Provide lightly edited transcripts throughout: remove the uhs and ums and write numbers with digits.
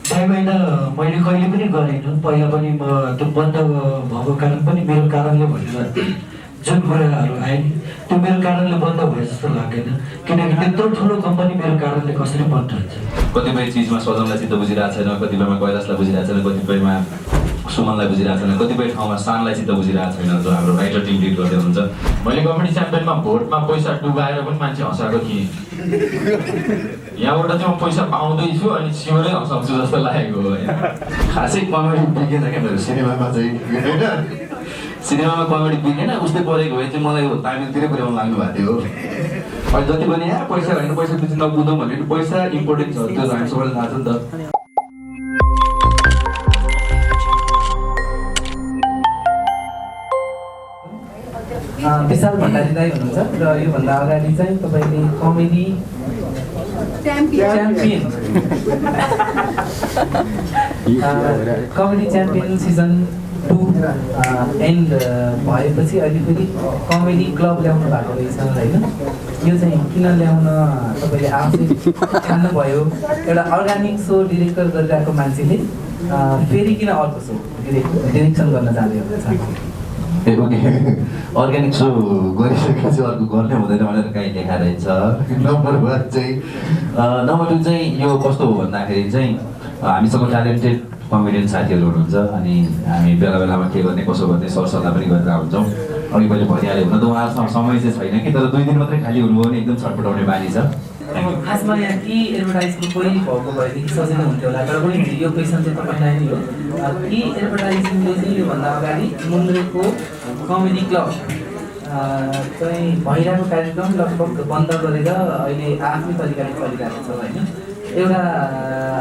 Time होइन मैले कहिले पनि गरेन। पहिला पनि म त्यो बन्द भएको कारण पनि मेरो कारणले भनेर जुन कुराहरू आए नि त्यो मेरो कारणले बन्द भयो जस्तो लाग्दैन, किनकि त्यत्रो ठुलो कम्पनी मेरो कारणले कसरी बन्द हुन्छ। कतिपय चिजमा सजनलाई चित्त बुझिरहेको छैन, कतिपयमा कैलाशलाई बुझिरहेको छैन, कतिपयमा सुमनलाई बुझिरहेको छैन, कतिपय ठाउँमा शानलाई चित्त बुझिरहेको छैन जो हाम्रो राइटर टिम लिड गर्दै हुनुहुन्छ। मैले कमेडी च्याम्पियनमा भोटमा पैसा डुबाएर पनि मान्छे हँसाएको थिएँ। यहाँबाट चाहिँ म पैसा पाउँदैछु अनि सिमरै हँसाउँछु जस्तो लागेको हो। खासै कमेडी बिग्रेन क्या मेरो सिनेमामा चाहिँ होइन, सिनेमामा कमेडी बिग्रेन। उस्तै परेको भए चाहिँ मलाई तामिलतिरै पुर्याउनु लाग्नु भएको थियो। अहिले जति पनि यहाँ पैसा होइन, पैसा पछि नकुदौँ भने पैसा इम्पोर्टेन्ट छ, त्यो हामी सबैलाई थाहा छ नि त। विशाल भण्डारी दाइ हुनुहुन्छ र योभन्दा अगाडि चाहिँ तपाईँले कमेडी च्याम्पियन सिजन 2 एन्ड भएपछि अहिले फेरि कमेडी क्लब ल्याउनु भएको रहेछ होइन। यो चाहिँ किन ल्याउन तपाईँले आफै ठान्नुभयो? एउटा अर्ग्यानिक सो डिरेक्टर गरिरहेको मान्छेले फेरि किन अर्को सो डिरेक्सन गर्न जाँदै हुनुहुन्छ? अर्ग्यानिक सो गरिसकेपछि अर्को गर्ने हुँदैन भनेर काहीँ लेखा रहेछ। नम्बर 1 चाहिँ नम्बर 2 चाहिँ यो कस्तो हो भन्दाखेरि चाहिँ हामीसँग ट्यालेन्टेड कमेडियन साथीहरू हुनुहुन्छ अनि हामी बेला बेलामा के गर्ने कसो गर्ने सरसल्लाह पनि गरेर हुन्छौँ। अघि मैले भनिहालेँ हुन त उहाँहरूसँग समय चाहिँ छैन कि, तर 2 दिन मात्रै खाली हुनुभयो भने एकदम छटपटाउने बानी छ। खासमा यहाँ कि एडभर्टाइजको कोही भएको भएदेखि सजिलो हुन्थ्यो होला, तर पनि यो क्वेसन चाहिँ तपाईँलाई नै हो कि एडभर्टाइजिङले चाहिँ योभन्दा अगाडि मुन्द्रेको कमेडी क्लब चाहिँ भइरहेको कार्यक्रम लगभग बन्द गरेर अहिले आफ्नै तरिकाले चलिरहेको छ होइन। एउटा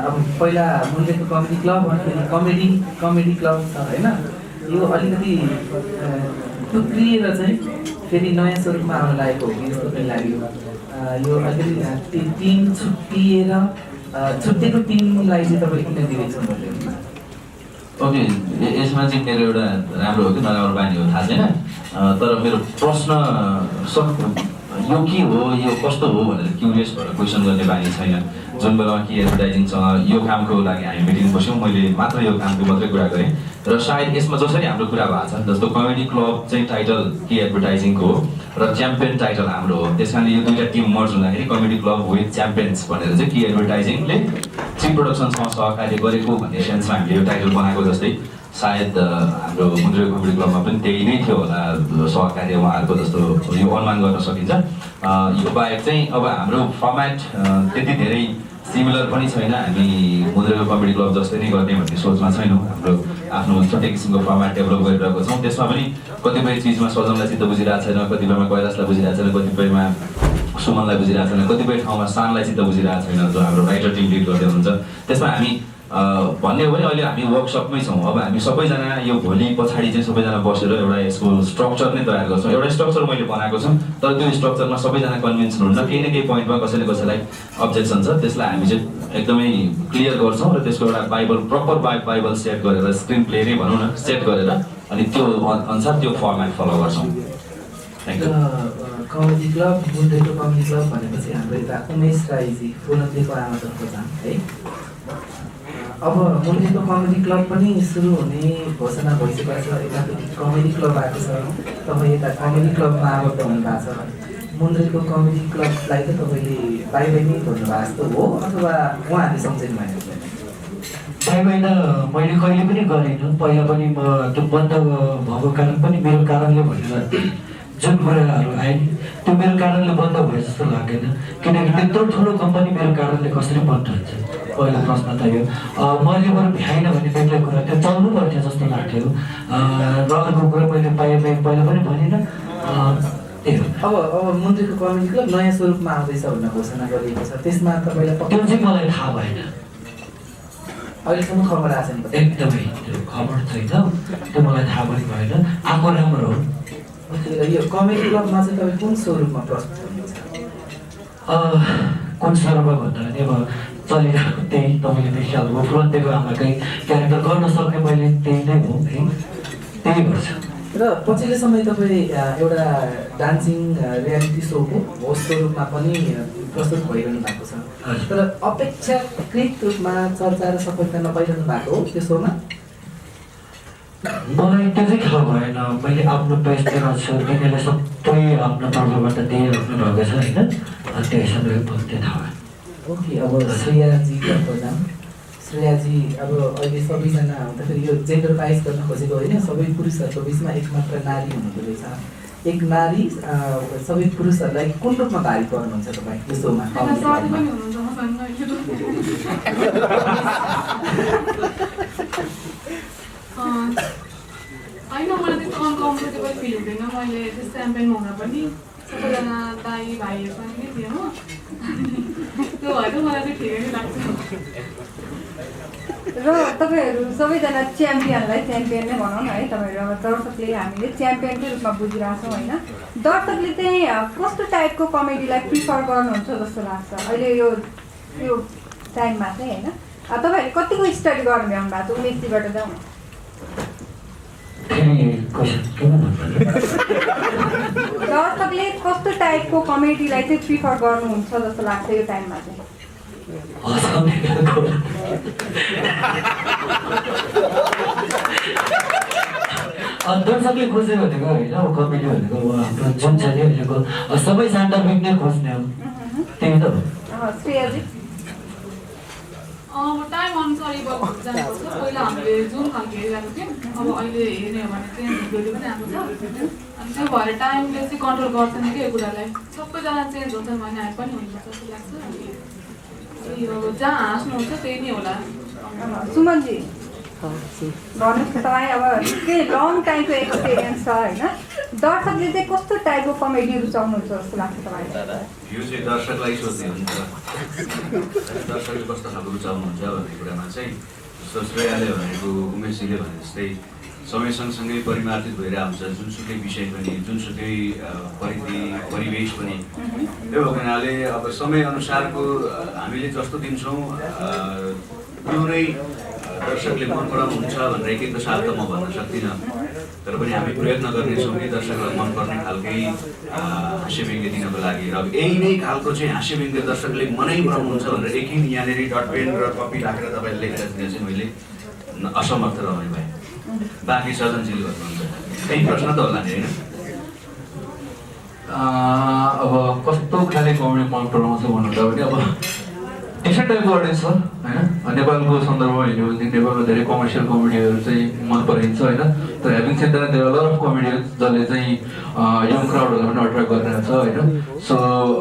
अब पहिला मुन्द्रेको कमेडी क्लब अनि कमेडी क्लब छ होइन। यो अलिकति टुक्रिएर चाहिँ फेरि नयाँ स्वरूपमा आउन लागेको हो कि जस्तो पनि लाग्यो। यो अलिकति टिम छुट्टिएर छुट्टिएको टिमलाई चाहिँ तपाईँले किन डिरेक्सन गर्नु? ओके, यसमा चाहिँ मेरो एउटा राम्रो हो कि नराम्रो बानी हो थाहा छैन, तर मेरो प्रश्न यो के हो, यो कस्तो हो भनेर क्युरियस भएर क्वेसन गर्ने बानी छैन। जुन बेलामा कि एडभर्टाइजिङसँग यो कामको लागि हामी मिटिङ बस्यौँ, मैले मात्र यो कामको मात्रै कुरा गरेँ र सायद यसमा जसरी हाम्रो कुरा भएको छ जस्तो कमेडी क्लब चाहिँ टाइटल कि एडभर्टाइजिङको हो र च्याम्पियन टाइटल हाम्रो हो, त्यस कारणले यो दुईवटा टिम मर्ज हुँदाखेरि कमेडी क्लब विथ च्याम्पियन्स भनेर चाहिँ कि एडभर्टाइजिङले ची प्रोडक्सनसँग सहकार्य गरेको भन्ने सेन्समा हामीले यो टाइटल बनाएको जस्तै सायद हाम्रो मुन्द्रेको कमेडी क्लबमा पनि त्यही नै थियो होला सहकार्य उहाँहरूको जस्तो यो अनुमान गर्न सकिन्छ। यो बाहेक चाहिँ अब हाम्रो फर्मेट त्यति धेरै सिमिलर पनि छैन, हामी मुन्द्रेको कमेडी क्लब जस्तै नै गर्ने भन्ने सोचमा छैनौँ। हाम्रो आफ्नो छुट्टै किसिमको फर्मेट डेभलप गरिरहेको छौँ। त्यसमा पनि कतिपय चिजमा सजनलाई चित्त बुझिरहेको छैन, कतिपयमा कैलाशलाई बुझिरहेको छैन, कतिपयमा सुमनलाई बुझिरहेको छैन, कतिपय ठाउँमा शानलाई चित्त बुझिरहेको छैन जो हाम्रो राइटर टिम लिड गर्दै हुनुहुन्छ। त्यसमा हामी भन्ने हो भने अहिले हामी वर्कसपमै छौँ। अब हामी सबैजना यो भोलि पछाडि चाहिँ सबैजना बसेर एउटा यसको स्ट्रक्चर नै तयार गर्छौँ। एउटा स्ट्रक्चर मैले बनाएको छु, तर त्यो स्ट्रक्चरमा सबैजना कन्भिन्स हुनुहुन्छ। केही न केही पोइन्टमा कसैले कसैलाई अब्जेक्सन छ, त्यसलाई हामी चाहिँ एकदमै क्लियर गर्छौँ र त्यसको एउटा प्रपर बाइबल सेट गरेर स्क्रिन प्ले नै भनौँ न सेट गरेर अनि त्यो अनुसार त्यो फर्मेट फलो गर्छौँ। Thank you. कमेडी क्लब मुन्द्रेको कमेडी क्लब भनेपछि हाम्रो यता उमेश राईजी फुलनदीको आमातर्फ जान् है। अब मुन्द्रेको कमेडी क्लब पनि सुरु हुने घोषणा भइसकेको छ, यता कमेडी क्लब आएको छ, तपाईँ यता कमेडी क्लबमा आबद्ध हुनुभएको छ। मुन्द्रेको कमेडी क्लबलाई त तपाईँले बाई बाई नै भन्नुभएको जस्तो हो अथवा उहाँहरूले सम्झिनु भएको छ? टाइम होइन मैले कहिले पनि गरेन। पहिला पनि म त्यो बन्द भएको कारण पनि मेरो कारणले भनेर जुन कुराहरू आए नि त्यो मेरो कारणले बन्द भयो जस्तो लाग्दैन, किनकि त्यत्रो ठुलो कम्पनी मेरो कारणले कसरी बन्द हुन्छ। पहिलो प्रश्न त यो मैले बरु भ्याइनँ भने बेग्लै कुरा, त्यो चल्नु पर्थ्यो जस्तो लाग्थ्यो। र अर्को कुरा मैले पहिला पनि भनिनँ त्यही हो। अब मुन्द्रेको कमेडी क्लब नयाँ स्वरूपमा आउँदैछ भनेर घोषणा गरिएको छ, त्यसमा तपाईँलाई त्यो चाहिँ मलाई थाहा भएन, अहिलेसम्म खबर आएको छैन? एकदमै त्यो खबर छैन, त्यो मलाई थाहा पनि भएन। आएको राम्रो हो। यो कमेडी क्लबमा चाहिँ तपाईँ कुन स्वरूपमा प्रस्तुत हुनुहुन्छ? कुन स्वरूपमा भन्दा पनि अब चलिरहेको त्यही तपाईँले देखिहाल्नुभयो, फुलन्तेको आमाकै क्यारेक्टर गर्न सक्ने मैले त्यही नै हो है, त्यही गर्छु। र पछिल्लो समय तपाईँ एउटा डान्सिङ रियालिटी सोको होस्टको रूपमा पनि प्रस्तुत भइरहनु भएको छ, तर अपेक्षाकृत रूपमा चर्चा र सफलता नपाइरहनु भएको हो त्यो सोमा। मलाई त्यो चाहिँ थाहा भएन। मैले आफ्नो बेस्टतिर छु, तिनीहरूले सबै आफ्नो तर्फबाट दिइराख्नु भएको छ होइन, त्यो हिसाबले मलाई त्यो थाहा भएन। ओके, अब श्रेयाजीतर्फ जाउँ। श्रेयाजी, अब अहिले सबैजना हुँदाखेरि यो जेन्डर बाइस गर्न खोजेको होइन, सबै पुरुषहरूको बिचमा एक मात्र नारी हुनुहुँदो रहेछ। एक नारी सबै पुरुषहरूलाई कुन रूपमा भारी पर्नुहुन्छ तपाईँ यो सोमा? होइन, मलाई त्यस्तो अनकम्फर्टेबल फिल हुँदैन। मैले त्यस्तो च्याम्पियनमा हुँदा पनि सबैजना दाइ भाइहरूसँग नै थिएँ हो, त्यो भएर मलाई चाहिँ ठिकै नै लाग्छ। र तपाईँहरू सबैजना च्याम्पियनलाई च्याम्पियन नै भनौँ न है, तपाईँहरू अब दर्शकले हामीले च्याम्पियनकै रूपमा बुझिरहेछौँ होइन। दर्शकले चाहिँ कस्तो टाइपको कमेडीलाई प्रिफर गर्नुहुन्छ जस्तो लाग्छ अहिले यो टाइममा चाहिँ होइन? तपाईँहरूले कतिको स्टडी गर्नु भ्याउनु भएको छ? उमेशजीबाट जाउँ। दर्शकले कस्तो टाइपको कमेडीलाई चाहिँ प्रिफर गर्नुहुन्छ जस्तो लाग्छ यो टाइममा चाहिँ? दर्शकले खोज्यो भनेको होइन, अब कमेडी भनेको हाम्रो जुन छ नि अहिलेको सबै सान्टाफिक नै खोज्ने हो, त्यही त हो। श्रेयाजी? अब टाइम अनुसार इभल्भ जानुपर्छ। पहिला हामीले जुन खालको हेरिरहेको थियौँ, अब अहिले हेर्ने हो भने चेन्ज हुँदै पनि आएको छ, अनि त्यो भएर टाइमले चाहिँ कन्ट्रोल गर्दैन कि यो कुरालाई। सबैजना चेन्ज हुन्छन् भने हामी पनि हुनुपर्छ जस्तो लाग्छ। अनि अब जहाँ हाँस्नुहुन्छ त्यही नै होला। सुमनजी भन्नुहोस् न, तपाईँ अब निकै लङ टाइमको एक्सपिरियन्स छ होइन, दर्शकले चाहिँ कस्तो टाइपको कमेडी रुचाउनुहुन्छ जस्तो लाग्छ तपाईँलाई? यो चाहिँ दर्शकलाई सोध्ने हुन्छ। दर्शकले कस्तो खालको रुचाउनुहुन्छ भन्ने कुरामा चाहिँ जस्तो श्रेयाले भनेको, उमेशजीले भने जस्तै समय सँगसँगै परिमार्जित भएर आउँछ। जुनसुकै विषय पनि, जुनसुकै परिधि परिवेश पनि, त्यो भएको हुनाले अब समयअनुसारको हामीले जस्तो दिन्छौँ त्यो नै दर्शकले मन पराउनुहुन्छ भनेर एक साल त म भन्न सक्दिनँ, तर पनि हामी प्रयत्न गर्नेछौँ कि दर्शकलाई मनपर्ने खालकै हास्य व्यङ्ग्य दिनको लागि। र यही नै खालको चाहिँ हास्य व्यङ्ग्य दर्शकले मनै पराउनुहुन्छ भनेर एकदिन यहाँनिर डट पेन र कपी राखेर तपाईँले लेखेर दिने चाहिँ मैले असमर्थ रहने भएँ। बाँकी सजनशील गर्नुहुन्छ, त्यही प्रश्न त होला नि होइन? अब कस्तो खाले कमेडी मन पराउँछ भन्नुहुन्छ भने अब डिफ्रेन्ट टाइपको अडियन्स छ होइन। नेपालको सन्दर्भमा हेऱ्यो भने नेपालमा धेरै कमर्सियल कमेडीहरू चाहिँ मन पराइन्छ होइन, तर having said that there are lot of comedians जसले चाहिँ यङ क्राउडहरूलाई पनि अट्र्याक्ट गरिरहेको छ होइन। सो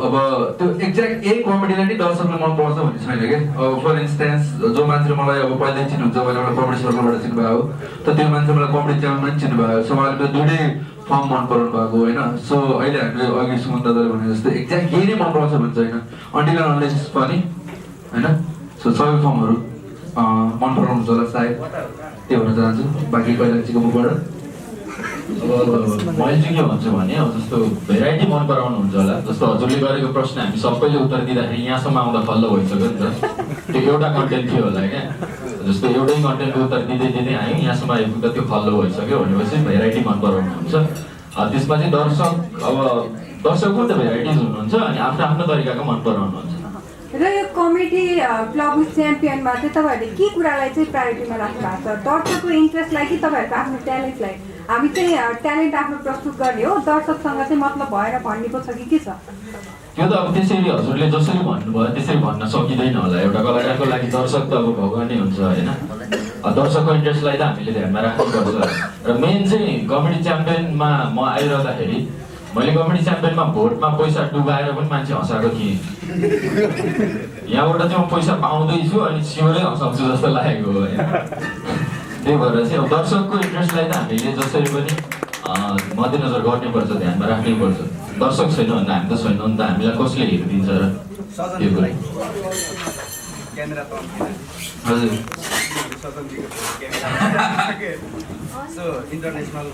अब त्यो एक्ज्याक्ट यही कमेडीलाई नै दर्शकले मन पराउँछ भन्ने छैन क्या। अब फर इन्स्टेन्स जो मान्छेले मलाई अब पहिल्यै चिन्नुहुन्छ, मैले एउटा कमेडी सर्कलबाट चिन्नुभएको हो, त त्यो मान्छे मलाई कमेडी च्यानलमा पनि चिन्नुभएको छ, उहाँले त दुइटै फर्म मन पराउनु भएको होइन। सो अहिले हामीले अघि सुमन दादाले भने जस्तो एक्ज्याक्ट यही नै मन पराउँछ भन्ने छैन, अन्टिल एन्ड अनलेस पनि होइन। सो सबै फर्महरू मन पराउनुहुन्छ होला सायद, त्यो भन्न चाहन्छु। बाँकी कैलालीजीको मुखबाट अब मैले चाहिँ के भन्छु भने अब जस्तो भेराइटी मन पराउनुहुन्छ होला। जस्तो हजुरले गरेको प्रश्न हामी सबैले उत्तर दिँदाखेरि यहाँसम्म आउँदा फल्लो भइसक्यो नि त, त्यो एउटा कन्टेन्ट थियो होला क्या। जस्तो एउटै कन्टेन्टको उत्तर दिँदै दिँदै आयौँ, यहाँसम्म आइपुग्दा त्यो फल्लो भइसक्यो भनेपछि भेराइटी मन पराउनुहुन्छ। त्यसमा चाहिँ दर्शकको त भेराइटिज हुनुहुन्छ, अनि आफ्नो आफ्नो तरिकाको मन पराउनुहुन्छ। र यो कमेडी क्लब च्याम्पियनमा चाहिँ तपाईँहरूले के कुरालाई चाहिँ प्रायोरिटीमा राख्नु भएको छ? दर्शकको इन्ट्रेस्टलाई कि तपाईँहरूको आफ्नो ट्यालेन्टलाई? हामी चाहिँ ट्यालेन्ट आफ्नो प्रस्तुत गर्ने हो, दर्शकसँग चाहिँ मतलब भएर भन्ने पो छ कि के छ? त्यो त अब त्यसरी हजुरले जसरी भन्नुभयो त्यसरी भन्न सकिँदैन होला। एउटा कलाकारको लागि दर्शक त अब भगवान नै हुन्छ होइन। दर्शकको इन्ट्रेस्टलाई त हामीले ध्यानमा राख्नुपर्छ। र मेन चाहिँ कमेडी च्याम्पियनमा म आइरहँदाखेरि मैले कमेडी च्याम्पियनमा भोटमा पैसा डुबाएर पनि मान्छे हँसाएको थिएँ। यहाँबाट चाहिँ म पैसा पाउँदैछु अनि सियोरै हँसाउँछु जस्तो लागेको हो होइन। त्यही भएर चाहिँ अब दर्शकको इन्ट्रेस्टलाई त हामीले जसरी पनि मध्यनजर गर्नुपर्छ, ध्यानमा राख्नैपर्छ। दर्शक छैन भने हामी त छैनौँ नि त, हामीलाई कसले हेरिदिन्छ र त्यो कुरा। हजुर इन्टरनेसनल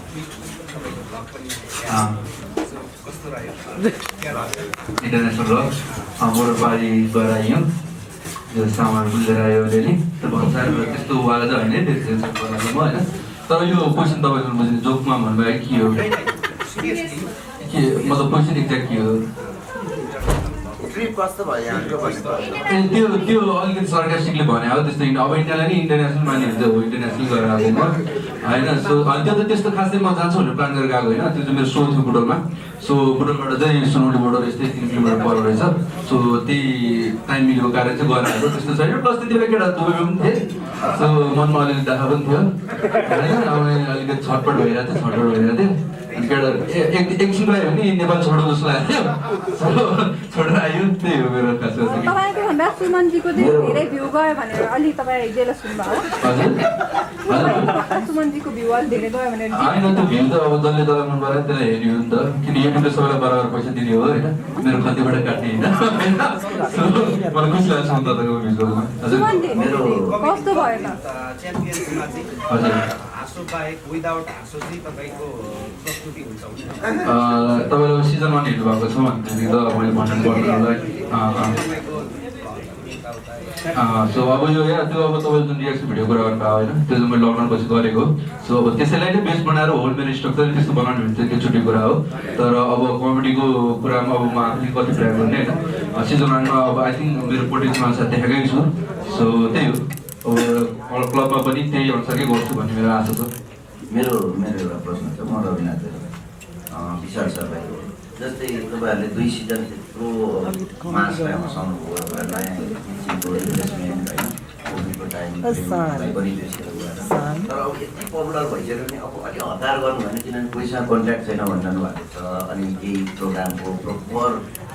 ब्लग मोरपारीबाट आइयो, जो सामान बुझेर आयो अलिअलि, त्यो भन्सार त्यस्तो वाला त होइन, त्यो होइन। तर यो क्वेसन तपाईँले बुझ्ने जोकमा भन्नुभयो के हो के मतलब क्वेसन एक्ज्याक्ट के हो ट्रिप कस्तो भयो यहाँको त्यो अलिकति सर्कास्टिकली भने हो त्यस्तो अब इन्डियालाई नि इन्टरनेसनल मानिन्छ हो इन्टरनेसनल गरेर आएको होइन सो त्यो त त्यस्तो खासै म जान्छु भनेर प्लान गरेर गएको होइन त्यो चाहिँ मेरो सो थियो बुटोलमा सो बुटोलबाट चाहिँ सुनौली बोर्डर यस्तै 3 किलोमिटर पर रहेछ सो त्यही टाइम मिलेको कारण चाहिँ गएर आएको त्यस्तो छैन प्लस त्यति बेला केटा दुबईमा पनि थिएँ सो मनमा अलिअलि दाखा पनि थियो होइन अब अलिकति छटपट भइरहेको थियो केटा एकछिन गयो भने नेपाल छोडो जस्तो लाग्यो छोडेर आयो त्यही हो मेरो खास तपाईँको भन्दा सुमनजीको चाहिँ धेरै भ्यू गयो भनेर अलि तपाईँ जेलस हुनुभयो सुमनजीको भ्यू अलि धेरै गयो भनेर होइन त्यो भ्यू त अब जसले जसलाई मन परायो त्यसलाई हेर्ने हो नि त किन युट्युबले सबैलाई बराबर पैसा दिने हो होइन मेरो खन्तीबाट काट्ने होइन मलाई खुसी लाग्छ तपाईँको भ्युजमा मेरो कस्तो भयो त च्याम्पियनसिपमा चाहिँ हजुर हाँसो बाहेक विदाउट हाँसो चाहिँ तपाईँको प्रस्तुति हुन्छ तपाईँले सिजन 1 हेर्नु भएको छ भन्दाखेरि त मैले भन्नु पर्नेलाई सो अब यो त्यो अब तपाईँले जुन रियाक्सन भिडियो कुरा गर्नु भयो होइन त्यो चाहिँ मैले लकडाउन पछि गरेको सो अब त्यसैलाई नै बेस बनाएर होल मेरो स्ट्रक्चर त्यस्तो बनाउनु भने चाहिँ त्यो छुट्टै कुरा हो तर अब कमेडीको कुरामा अब म आफूले कति प्रयास गर्ने होइन सिजन 1 मा अब आई थिङ्क मेरो पोटेन्सियल अनुसार देखाएकै छु सो त्यही हो अब क्लबमा पनि त्यही अनुसारकै गर्छु भन्ने मेरो आशा छ मेरो एउटा प्रश्न छ म रविनाथ विशाल सरलाई जस्तै तपाईँहरूले 2 सिजन त्यत्रो मासलाई हँसाउनुभयो एउटा नयाँ किसिमको इन्भेस्टमेन्ट होइन कोभिडको टाइमलाई पनि बेसेर गएर तर अब यति पपुलर भइसक्यो भने अब अलिक हतार गर्नु भएन किनभने कोहीसँग कन्ट्याक्ट छैन भनिरहनु भएको छ अनि केही प्रोग्रामको प्रोपर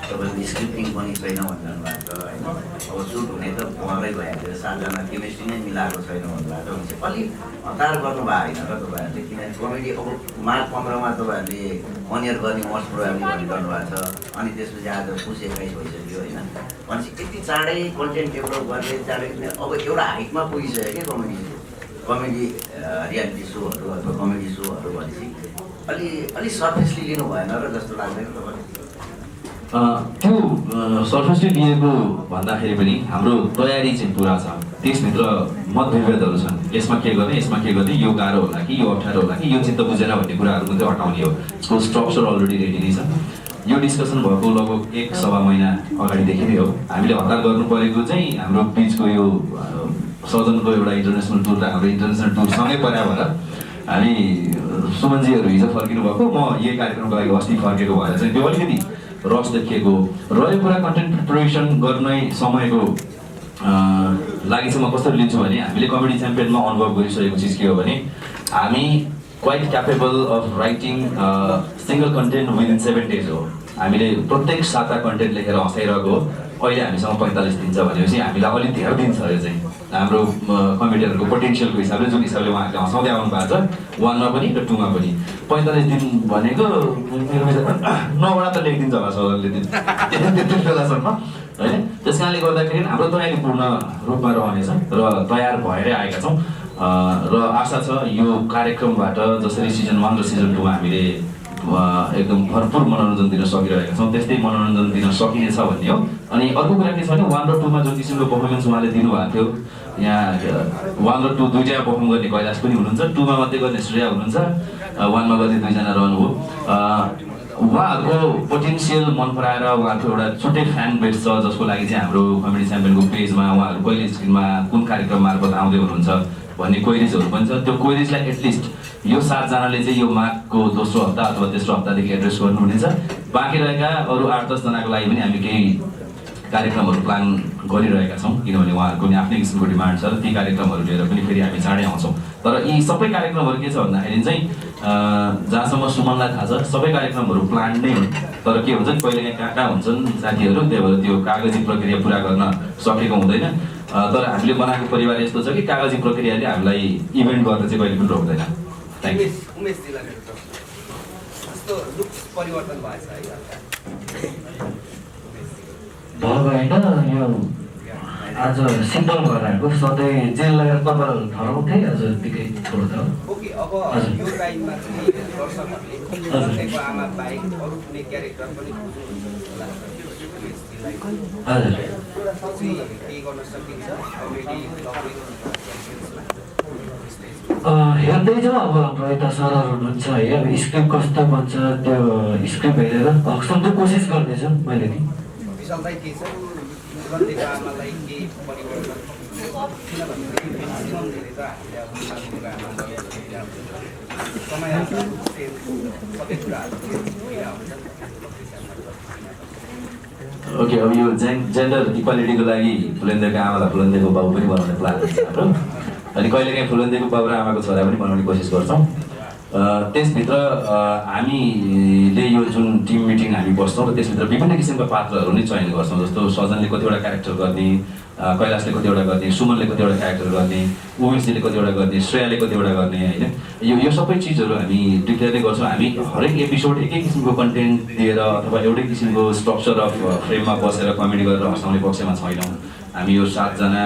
तपाईँको स्क्रिप्टिङ पनि छैन भनिरहनु भएको छ होइन अब सुट हुने त उहाँलाई भइहाल्यो 7 जना केमिस्ट्री नै मिलाएको छैन भन्नुभएको भने चाहिँ अलिक हतार गर्नु भएको होइन र तपाईँहरूले किनभने कमेडी अब मार्च 15 मा तपाईँहरूले 1 इयर गर्ने मोस्ट प्रोग्राम भनिरहनु भएको छ अनि त्यसपछि आज पुस 21 भइसक्यो होइन भनेपछि यति चाँडै कन्टेन्ट डेभलप गर्ने चाँडै अब एउटा हाइटमा पुगिसक्यो क्या कमेडी रियालिटी सोहरू अथवा कमेडी सोहरू भनेपछि अलि सर्फेसली लिनु भएन र जस्तो लाग्दैन तपाईँले त्यो सर्फेसली लिएको भन्दाखेरि पनि हाम्रो तयारी चाहिँ पुरा छ त्यसभित्र मतभेदहरू छन् यसमा के गर्ने यो गाह्रो होला कि यो अप्ठ्यारो होला कि यो चित्त बुझेन भन्ने कुराहरू मात्रै हटाउने हो यसको स्ट्रक्चर अलरेडी रेडी नै छ यो डिस्कसन भएको लगभग 1-1.5 महिना अगाडिदेखि नै हो हामीले हतार गर्नु परेको चाहिँ हाम्रो बिचको यो सदनको एउटा इन्टरनेसनल टुर र हाम्रो इन्टरनेसनल टुर सँगै पर्या भएर हामी सुमनजीहरू हिजो फर्किनु भएको म यही कार्यक्रमको लागि अस्ति फर्केको भएर चाहिँ त्यो अलिकति रस देखिएको र यो कुरा कन्टेन्ट प्रिपरेसन गर्नै समयको लागि चाहिँ म कसरी लिन्छु भने हामीले कमेडी च्याम्पियनमा अनुभव गरिसकेको चिज के हो भने हामी quite capable of writing single content within 7 days हो हामीले प्रत्येक साता कन्टेन्ट लेखेर हँसाइरहेको अहिले हामीसँग 45 दिन छ भनेपछि हामीलाई अलिक धेरै दिन छ यो चाहिँ हाम्रो कमेडियनहरूको पोटेन्सियलको हिसाबले जुन हिसाबले उहाँहरूले हँसाउँदै आउनु भएको छ 1 मा पनि र 2 मा पनि 45 दिन भनेको मेरो विचारमा 9 वटा त लेखिदिन्छ होला सदनले दिन त्यति बेलासम्म होइन त्यस कारणले गर्दाखेरि हाम्रो तयारी पूर्ण रूपमा रहनेछ र तयार भएरै आएका छौँ र आशा छ यो कार्यक्रमबाट जसरी सिजन 1 र सिजन 2 मा हामीले एकदम भरपुर मनोरञ्जन दिन सकिरहेका छौँ त्यस्तै मनोरञ्जन दिन सकिनेछ भन्ने हो अनि अर्को कुरा के छ भने 1 र 2 मा जुन किसिमको पर्फर्मेन्स उहाँले दिनुभएको थियो यहाँ 1 र 2 दुईजना पर्फर्म गर्ने कैलाश पनि हुनुहुन्छ 2 मा मात्रै गर्ने श्रेया हुनुहुन्छ 1 मा गर्ने 2 जना रहनुभयो उहाँहरूको पोटेन्सियल मन पराएर उहाँहरूको एउटा छुट्टै फ्यान बेस छ जसको लागि चाहिँ हाम्रो कमेडी च्याम्पियनको पेजमा उहाँहरू कहिले स्क्रिनमा कुन कार्यक्रम मार्फत आउँदै हुनुहुन्छ भन्ने क्वेरिजहरू पनि छ त्यो क्वेरिजलाई एटलिस्ट यो 7 जनाले चाहिँ यो माघको दोस्रो हप्ता अथवा तेस्रो हप्तादेखि एड्रेस गर्नुहुनेछ बाँकी रहेका अरू 8-10 जनाको लागि पनि हामी केही कार्यक्रमहरू प्लान गरिरहेका छौँ किनभने उहाँहरूको पनि आफ्नै किसिमको डिमान्ड छ र ती कार्यक्रमहरू लिएर पनि फेरि हामी चाँडै आउँछौँ तर यी सबै कार्यक्रमहरू के छ भन्दाखेरि चाहिँ जहाँसम्म सुमनलाई थाहा छ सबै कार्यक्रमहरू प्लान नै हुन् तर के हुन्छ नि कहिले कहाँ हुन्छन् साथीहरू त्यही भएर त्यो कागजी प्रक्रिया पुरा गर्न सकेको हुँदैन तर हामीले बनाएको परिवार यस्तो छ कि कागजी प्रक्रियाले हामीलाई इभेन्ट गर्न चाहिँ कहिले पनि रोक्दैन भयो होइन यो आज सिम्पल भएर आएको सधैँ जेल लगाएर कपाल धराउँथे आज यतिकै छोड्दा ओके अब यो टाइममा चाहिँ दर्शकहरूले आमा बाहेक अरू कुनै क्यारेक्टर पनि हजुर केही गर्न सकिन्छ कमेडी हेर्दै जाउँ अब हाम्रो यता सरहरू हुनुहुन्छ है अब स्क्रिप्ट कस्तो बन्छ त्यो स्क्रिप्ट हेरेर हकसम्म चाहिँ कोसिस गर्नेछु मैले नि विशाल दाइ के छ सुगन्धिका आमालाई केही परिवर्तन किनभने म्याक्सिमम धेरै त हामीले अब कुराहरूमा समय सबै कुराहरू कुरा हुन्छ ओके अब यो जेन्डर इक्वालिटीको लागि फुलेन्देको आमालाई फुलेन्देको बाउ पनि बनाउने प्लान छ हाम्रो अनि कहिलेकाहीँ फुलेन्देको बाउ र आमाको छोरा पनि बनाउने कोसिस गर्छौँ त्यसभित्र हामीले यो जुन टिम मिटिङ हामी बस्छौँ र त्यसभित्र विभिन्न किसिमका पात्रहरू नै चयन गर्छौँ जस्तो सजनले कतिवटा क्यारेक्टर गर्ने कैलाशले कतिवटा गर्ने सुमनले कतिवटा क्यारेक्टर गर्ने उमेशजीले कतिवटा गर्ने श्रेयाले कतिवटा गर्ने होइन यो सबै चिजहरू हामी डिक्लेयरै गर्छौँ हामी हरेक एपिसोड एकै किसिमको कन्टेन्ट दिएर अथवा एउटै किसिमको स्ट्रक्चर अफ फ्रेममा बसेर कमेडी गरेर हँसाउने पक्षमा छैनौँ हामी यो 7 जना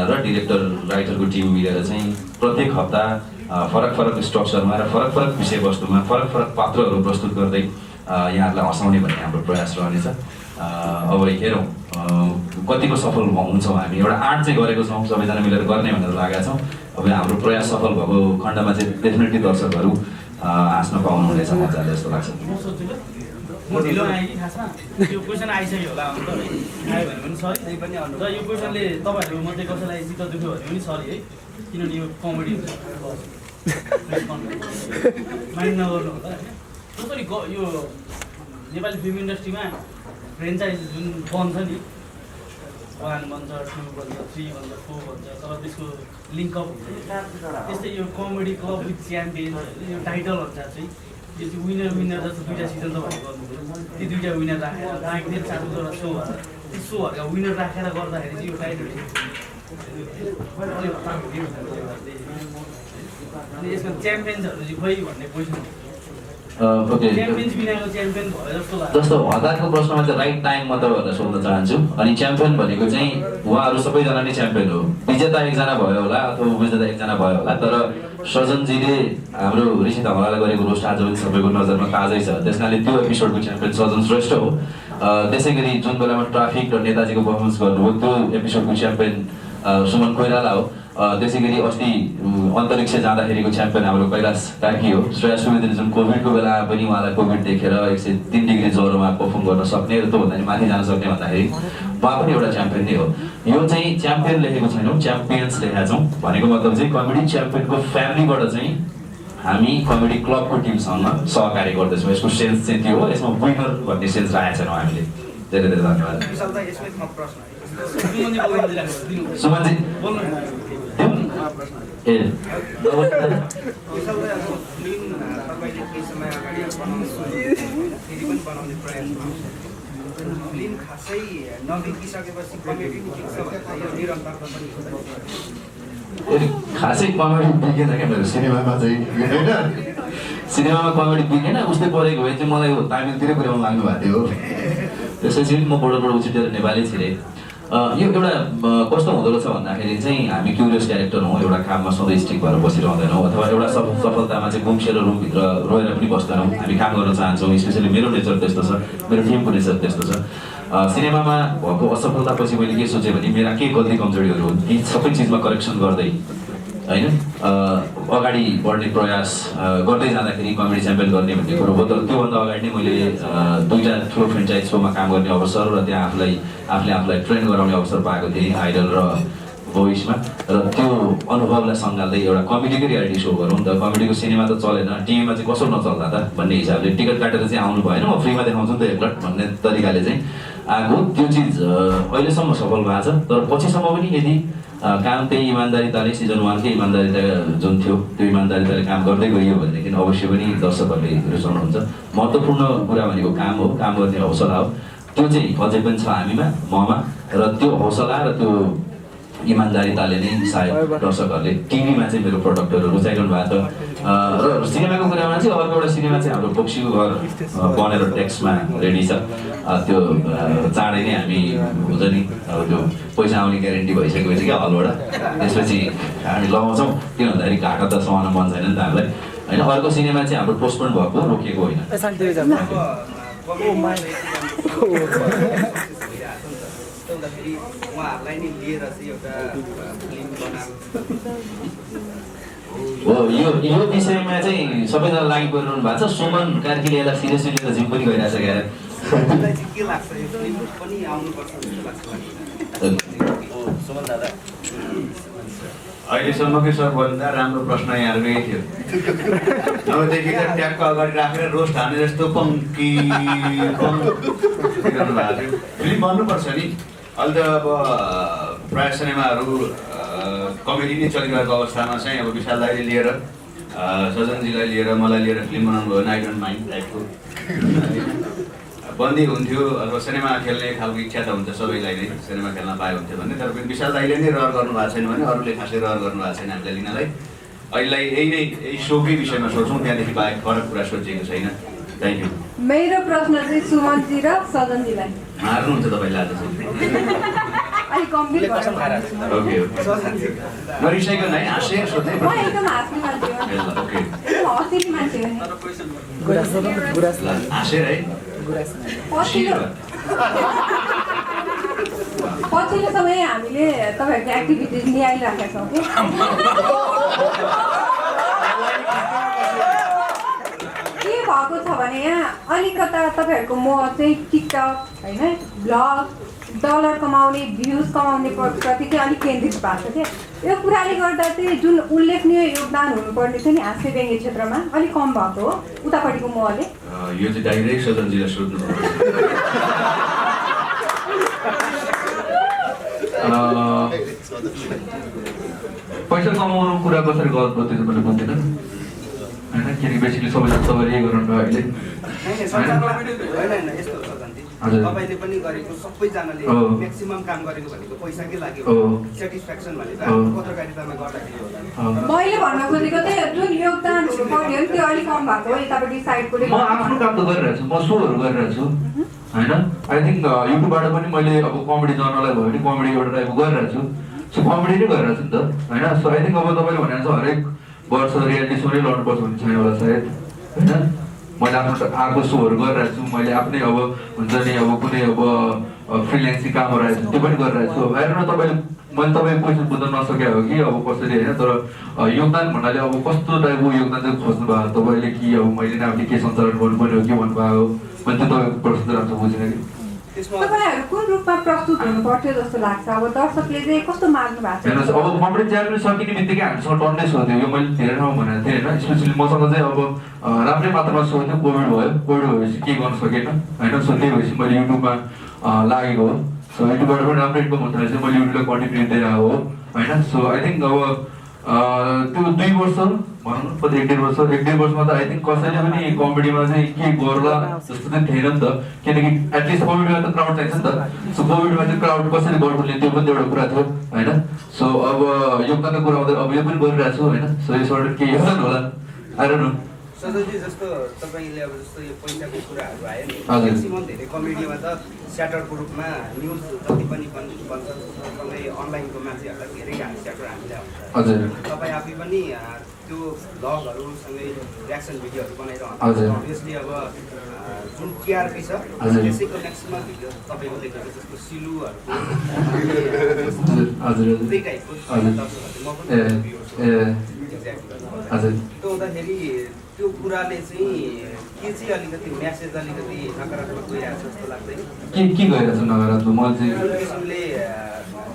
र डिरेक्टर राइटरको टिम मिलेर चाहिँ प्रत्येक हप्ता फरक फरक स्ट्रक्चरमा र फरक फरक विषयवस्तुमा फरक फरक पात्रहरू प्रस्तुत गर्दै यहाँहरूलाई हँसाउने भन्ने हाम्रो प्रयास रहनेछ अब हेरौँ कतिको सफल हुन्छौँ हामी एउटा आर्ट चाहिँ गरेको छौँ सबैजना मिलेर गर्ने भनेर लागेका छौँ अब हाम्रो प्रयास सफल भएको खण्डमा चाहिँ डेफिनेटली दर्शकहरू हाँस्न पाउनुहुनेछ मजाले जस्तो लाग्छ म ढिलो आएँ कि खासमा यो क्वेसन आइसक्यो होला अन्त है आयो भने पनि सरी त्यही पनि र यो क्वेसनले तपाईँहरू मध्ये कसैलाई चित्त दुख्यो भने पनि सरी है किनभने यो कमेडी माइन्ड नगर्नु होला होइन जसरी यो नेपाली फिल्म इन्डस्ट्रीमा फ्रेन्चाइज जुन बन्छ नि 1 बन्छ 2 बन्छ 3 बन्छ 4 बन्छ तर त्यसको लिङ्कअप हुन्छ त्यस्तै यो कमेडी क्लब विथ च्याम्पियन यो टाइटल अनुसार चाहिँ यो चाहिँ विनर जस्तो 2टा सिजन तपाईँहरू गर्नुभयो ती 2टा विनर राखेर बाँकी 4-5वटा सोहरू ती सोहरूका विनर राखेर गर्दाखेरि चाहिँ यो टाइटल अनि यसको च्याम्पियन्सहरू चाहिँ खोइ भन्ने क्वेसन च्याम्पियन्स बिनाको च्याम्पियन भयो जस्तो लाग्छ जस्तो हतारको प्रश्नमा चाहिँ राइट टाइम म तपाईँहरूलाई सोध्न चाहन्छु अनि च्याम्पियन भनेको चाहिँ उहाँहरू सबैजना नै च्याम्पियन हो विजेता एकजना भयो होला अथवा उपविजेता एकजना भयो होला तर सजनजीले हाम्रो ऋषि धमलालाई गरेको रोस्ट आज पनि सबैको नजरमा ताजै छ त्यस कारणले त्यो एपिसोडको च्याम्पियन सजन श्रेष्ठ हो त्यसै गरी जुन बेलामा ट्राफिक र नेताजीको पर्फर्मेन्स गर्नुभयो त्यो एपिसोडको च्याम्पियन सुमन कोइराला हो त्यसै गरी अस्ति अन्तरिक्ष जाँदाखेरिको च्याम्पियन हाम्रो कैलाश कार्की हो श्रेया सुवेदीले जुन कोभिडको बेलामा पनि उहाँलाई कोभिड देखेर 103 डिग्री ज्वरोमा पर्फर्म गर्न सक्ने र त्योभन्दा नि माथि जान सक्ने भन्दाखेरि उहाँ पनि एउटा च्याम्पियन नै हो यो चाहिँ च्याम्पियन लेखेको छैनौँ च्याम्पियन्स लेखेका छौँ भनेको मतलब चाहिँ कमेडी च्याम्पियनको फ्यामिलीबाट चाहिँ हामी कमेडी क्लबको टिमसँग सहकार्य गर्दैछौँ यसको सेन्स चाहिँ त्यो हो यसमा विनर भन्ने सेन्स राखेका छैनौँ हामीले धेरै धेरै धन्यवाद सुमनजी ए फिल्म खासै नबिकिसकेपछि कमेडी बिग्छ भनेर यो निरन्तर पनि खासै कमेडी बिगेन क्या मेरो सिनेमामा चाहिँ होइन सिनेमामा कमेडी बिगेन उस्तै परेको भए चाहिँ मलाई तामिलतिरै पुर्याउनु लाग्नु भएको थियो त्यसपछि म बोर्डरबाट उछिटेर नेपाली छिरेँ यो एउटा कस्तो हुँदो रहेछ भन्दाखेरि चाहिँ हामी क्युरियस क्यारेक्टर हौँ एउटा काममा सधैँ स्टिक भएर बसिरहँदैनौँ अथवा एउटा सफलतामा चाहिँ गुम्सेर रुमभित्र रोएर पनि बस्दैनौँ हामी काम गर्न चाहन्छौँ स्पेसली मेरो नेचर त्यस्तो छ मेरो टिमको नेचर त्यस्तो छ सिनेमामा भएको असफलतापछि मैले के सोचेँ भने मेरा के गल्ती कमजोरीहरू हुन् ती सबै चिजमा करेक्सन गर्दै होइन अगाडि बढ्ने प्रयास गर्दै जाँदाखेरि कमेडी च्याम्पियन गर्ने भन्ने कुरो हो तर त्योभन्दा अगाडि नै मैले 2टा ठुलो फ्रेन्चाइज सोमा काम गर्ने अवसर र त्यहाँ आफूलाई ट्रेन गराउने अवसर पाएको थिएँ आइडल र भोइसमा र त्यो अनुभवलाई सँगाल्दै एउटा कमेडीकै रियालिटी सो गरौँ त कमेडीको सिनेमा त चलेन टिभीमा चाहिँ कसो नचल्दा त भन्ने हिसाबले टिकट काटेर चाहिँ आउनु भएन म फ्रीमा देखाउँछु नि त एकलट भन्ने तरिकाले चाहिँ आएको त्यो चिज अहिलेसम्म सफल भएको छ तर पछिसम्म पनि यदि काम त्यही इमान्दारिताले सिजन 1कै इमान्दारिता जुन थियो त्यो इमान्दारिताले काम गर्दै गइयो भनेदेखि अवश्य पनि दर्शकहरूले रुचाउनुहुन्छ महत्त्वपूर्ण कुरा भनेको काम हो काम गर्ने हौसला हो त्यो चाहिँ अझै पनि छ हामीमा ममा र त्यो हौसला र त्यो इमान्दारिताले नै सायद दर्शकहरूले टिभीमा चाहिँ मेरो प्रडक्टहरू रुचाइरहनु भएको छ र सिनेमाको कुरामा चाहिँ अर्को एउटा सिनेमा चाहिँ हाम्रो बोक्सीको घर बनेर टेक्स्टमा रेडी छ त्यो चाँडै नै हामी हुन्छ नि अब त्यो पैसा आउने ग्यारेन्टी भइसकेपछि क्या हलबाट त्यसपछि हामी लगाउँछौँ किन भन्दाखेरि घाटा त समाउन मन छैन नि त हामीलाई होइन अर्को सिनेमा चाहिँ हाम्रो पोस्टपोन भएको रोकिएको होइन हुँदाखेरि उहाँहरूलाई नै लिएर चाहिँ एउटा फिल्म बनाएको हो यो विषयमा चाहिँ सबैजना लागि परिरहनु भएको छ। सुमन कार्कीले यसलाई सिरियसली लिएर जिम पनि गरिरहेछ क्या। तपाईँलाई चाहिँ के लाग्छ यो फिल्म पनि आउनुपर्छ जस्तो लाग्छ सुमन दादा? अहिलेसम्मकै सबभन्दा राम्रो प्रश्न यहाँहरूको यही थियो। नभएदेखि त ट्यागको अगाडि राखेर रोस्ट हाने जस्तो पङ्की गर्नु भएको थियो। फिल्म बन्नुपर्छ नि। अहिले त अब प्रायः सिनेमाहरू कमेडी नै चलिरहेको अवस्थामा चाहिँ अब विशाल दाइले लिएर सजनजीलाई लिएर मलाई लिएर फिल्म बनाउनु भयो, आई डोन्ट माइन्ड टाइपको बन्दी हुन्थ्यो। अथवा सिनेमा खेल्ने खालको इच्छा त हुन्छ सबैलाई नै, सिनेमा खेल्न पाए हुन्थ्यो भन्ने। तर पनि विशाल दाइले नै रहर गर्नु भएको छैन भने अरूले खासै रहर गर्नु भएको छैन हामीलाई लिनलाई। अहिलेलाई यही सोकै विषयमा सोचौँ, त्यहाँदेखि बाहेक फरक कुरा सोचिएको छैन। Thank you. मेरो प्रश्न चाहिँ सुमनजी र सजनजीलाई। मार्नुहुन्छ तपाईँले आज चाहिँ। अलिक गम्भीर ओके नरिसाइकन है, हाँसेर सोध्दै म एकदम हाँस्ने मान्छे हो। ओके हँसेको मान्छे हो नि। हाँसेर है। पछिल्लो समय हामीले तपाईँहरूको एक्टिभिटिज निहालिराखेका छौँ कि के भएको छ भने यहाँ अलिकता तपाईँहरूको मोह चाहिँ टिकटक होइन, ब्लग, डलर कमाउने, भ्युज कमाउने प्रति चाहिँ अलिक केन्द्रित भएको छ क्या। यो कुराले गर्दा चाहिँ जुन उल्लेखनीय योगदान हुनुपर्ने थियो नि हास्य व्यङ्ग्य क्षेत्रमा अलिक कम भएको हो उतापट्टिको मोहले। यो चाहिँ डाइरेक्ट सजनजीलाई सोध्नु पैसा कमाउनु कुरा कसरी गलत भयो त्यो चाहिँ मैले बुझ्दिनँ होइन। किनकि बेसिकली सबैजना तपाईँ यही गर्नुभयो अहिले। होइन यस्तो छ जन्ती, तपाईँले पनि गरेको सबैजनाले म्याक्सिमम काम गरेको भनेको पैसाकै लागि हो। सेटिस्फ्याक्सन भनेको हाम्रो पत्रकारितामा गर्दाखेरि होला। मैले भन्न खोजेको चाहिँ जुन योगदान हुनुपर्ने हो त्यो अलिक कम भएको हो यतापट्टि साइडको। म आफ्नो काम त गरिरहेको छु, म सोहरू गरिरहेको छु होइन। आई थिङ्क युट्युबबाट पनि मैले अब कमेडी जर्नललाई भयो भने कमेडी एउटा टाइपको गरिरहेको छु। सो कमेडी नै गरिरहेको छु नि त होइन। सो आई थिङ्क अब तपाईँले भने जस्तो हरेक वर्ष रियालिटी सो नै लड्नुपर्छ भन्ने छैन होला सायद होइन। मैले आफ्नो आएको सोहरू गरिरहेको छु। मैले आफ्नै अब हुन्छ नि अब कुनै अब फ्रिल्यान्सिङ कामहरू आएको छु त्यो पनि गरिरहेको छु। हेर्नु न तपाईँले मैले तपाईँको क्वेसन बुझ्न नसके हो कि अब कसरी होइन। तर योगदान भन्नाले अब कस्तो टाइपको योगदान चाहिँ खोज्नु भयो तपाईँले कि अब मैले नै आफूले के सञ्चालन गर्नु पर्यो के भन्नुभयो मैले त्यो तपाईँको प्रश्न चाहिँ राम्रो बुझिनँ कि। तपाईँहरू कुन रूपमा प्रस्तुत हुनु पर्थ्यो जस्तो लाग्छ? अब दर्शकले चाहिँ कस्तो माग्नु भएको छ? हेर्नुहोस् अब कमेडी च्यानल सकिने बित्तिकै हामीसँग टन्नै सोध्यो। यो मैले धेरै ठाउँमा भनेको थिएँ होइन। स्पेसली मसँग चाहिँ अब राम्रै मात्रामा सोध्यो। कोभिड भयो, कोभिड भएपछि के गर्नु सकेन होइन। सो त्यही भएपछि मैले युट्युबमा लागेको हो। सो युट्युबबाट पनि राम्रो इन्कम हुन थालेपछि मैले युट्युबलाई कन्टिन्यू दिएर आएको हो होइन। सो आई थिङ्क अब त्यो 2 वर्ष भनौँ न कति 1.5 वर्ष 1.5 वर्षमा त आई थिङ्क कसैले पनि कमेडीमा चाहिँ के गर्ला जस्तो चाहिँ थिएन नि त। किनकि एटलिस्ट कमेडीमा त क्राउड चाहिन्छ नि त। सो कोभिडमा चाहिँ क्राउड कसरी गर्नुपर्ने त्यो पनि एउटा कुरा थियो होइन। सो अब योगदानको कुरा आउँदा अब यो पनि गरिरहेको छु होइन। सो यसबाट के योगदान होला आई डोन्ट नो। सजनजी जस्तो तपाईँले अब जस्तो यो पैसाको कुराहरू आयो नि, म्याक्सिमम धेरै कमेडीमा त स्याटरको रूपमा न्युज जति पनि बन्छ सँगै अनलाइनको मान्छेहरूलाई धेरै स्याटर हामीले हजुर तपाईँ आफै पनि त्यो भ्लगहरू सँगै रियाक्सन भिडियोहरू बनाइरहनु अभियसली अब जुन टिआरपी छ त्यसैको म्याक्सिमम भिडियो तपाईँको देखेको जस्तो सिलुहरू त्यही टाइपको त्यो हुँदाखेरि त्यो कुराले चाहिँ के चाहिँ अलिकति म्यासेज अलिकति नकारात्मक गइरहेको छ जस्तो लाग्दैन? के गइरहेको छ नकारात्मक? म चाहिँ किसिमले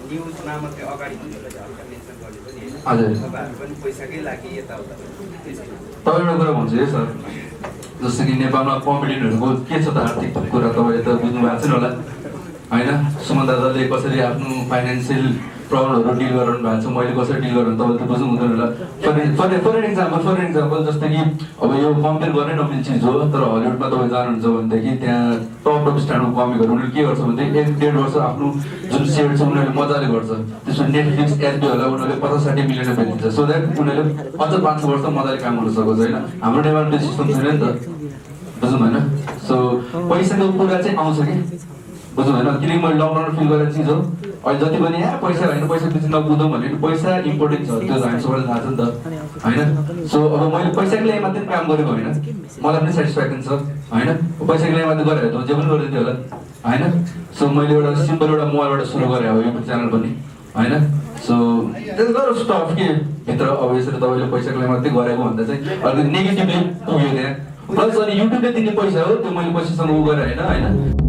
न्युज नामक अगाडि हल्का मेन्सन गर्ने पनि होइन, तपाईँहरू पनि पैसाकै लागि यताउता तपाईँ एउटा कुरा भन्छु है सर। जस्तो कि नेपालमा कमेडियनहरूको के छ त आर्थिक कुरा तपाईँले त बुझ्नु भएको छैन होला होइन। सुमन दादाले कसरी आफ्नो फाइनेन्सियल प्रब्लमहरू डिल गराउनु भएको छ, मैले कसरी डिल गराउनु तपाईँले त बुझ्नु हुँदैन होला। फर इक्जाम्पल जस्तै कि अब यो कम्पेयर गर्नै नमिल्ने चिज हो। तर हलिउडमा तपाईँ जानुहुन्छ भनेदेखि त्यहाँ टप स्ट्यान्डको कमिकहरू उनीहरूले के गर्छ भनेदेखि 1.5 वर्ष आफ्नो जुन सेयर छ उनीहरूले मजाले गर्छ। त्यसमा नेटफ्लिक्स एचबिओलाई उनीहरूले 50-60 मिलियन बेचिन्छ सो द्याट उनीहरूले अझ 5 वर्ष मजाले काम गर्न सकोस् होइन। हाम्रो नेपालमा त्यो सिस्टम छैन नि त बुझौँ होइन। सो पैसाको कुरा चाहिँ आउँछ कि बुझौँ होइन। किनकि मैले लकडाउनमा फिल गरेको चिज हो। अहिले जति पनि यहाँ पैसा होइन पैसा पछि नबुझौँ भने पैसा इम्पोर्टेन्ट छ त्यो हामी सबैलाई थाहा छ नि त होइन। सो अब मैले पैसाको लागि मात्रै काम गरेको होइन, मलाई पनि सेटिस्फ्याक्सन छ होइन। पैसाको लागि मात्रै गरेर त जे पनि गरिदिन्थ्यो होला होइन। सो मैले एउटा सिम्पल एउटा मोबाइलबाट सुरु गरेँ हो युट्युब च्यानल पनि होइन। सो स्टफ के भित्र अब यसरी तपाईँले पैसाको लागि मात्रै गरेको भन्दा चाहिँ अलिकति नेगेटिभली पुग्यो त्यहाँ प्लस अनि युट्युबले दिने पैसा हो त्यो मैले पैसासँग उ गरेँ होइन